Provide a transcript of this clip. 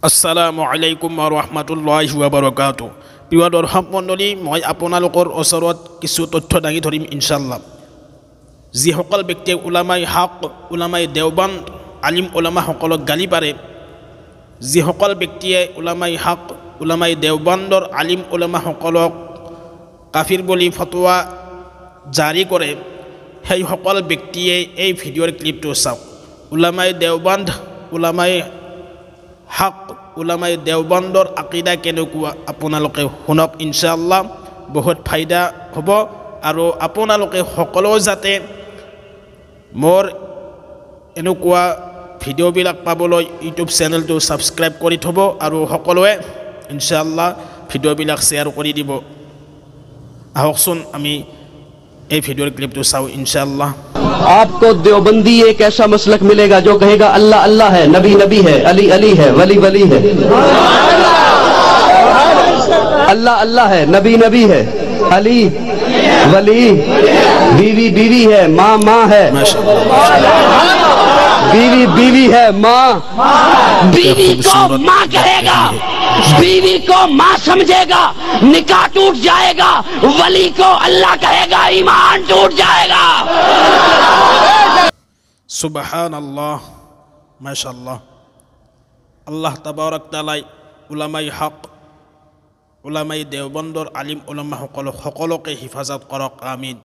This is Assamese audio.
আসসালামু আলাইকুম ওয়া ৰাহমাতুল্লাহি ওয়া বাৰাকাতুহু। প্ৰিয় দৰ্শক মণ্ডলী, মই আপোনালোকৰ ওচৰত কিছু তথ্য দাঙি ধৰিম ইনশাআল্লাহ। যিসকল ব্যক্তিয়ে উলামাই হক, উলামাই দেওবান্দ, আলিম উলামাসকলক গালি পাৰে, যিসকল ব্যক্তিয়ে উলামাই হক, উলামাই দেওবান্দৰ আলিম উলামাসকলক কাফিৰ বুলি ফতোৱা জাৰি কৰে, সেইসকল ব্যক্তিয়ে এই ভিডিঅ'ৰ ক্লিপটো চাওক। উলামাই দেওবান্দ, উলামাই হক, উলামাই দেওবান্দৰ আকিদা কেনেকুৱা আপোনালোকে শুনক ইনশাআল্লাহ। বহুত ফাইদা হ'ব আৰু আপোনালোকে সকলো যাতে মোৰ এনেকুৱা ভিডিঅ'বিলাক পাবলৈ ইউটিউব চেনেলটো ছাবস্ক্ৰাইব কৰি থ'ব আৰু সকলোৱে ইনশাআল্লাহ ভিডিঅ'বিলাক শ্বেয়াৰ কৰি দিব। আহকচোন আমি এই ভিডিঅ'ৰ ক্লিপটো চাওঁ ইনশাআল্লাহ। आपको देवबंदी एक ऐसा मसलक मिलेगा जो कहेगा अल्लाह अल्लाह है, नबी नबी है, अली अली है, वली वली है। अल्लाह अल्लाह है, नबी नबी है, अली वली, बीवी बीवी है, माँ माँ है, बीवी बीवी है, माँ बीवी को माँ कहेगा, बीवी को माँ समझेगा, निकाह टूट जाएगा, वली को अल्लाह कहेगा, ईमान टूट जाएगा। সুবহানাল্লাহ, মাশাআল্লাহ। আল্লাহ তাবারক তাআলা উলামাই হক, উলামাই দেওবন্দৰ আলিম উলামাসকলক সকলোকে হিফাজত কৰক, আমিন।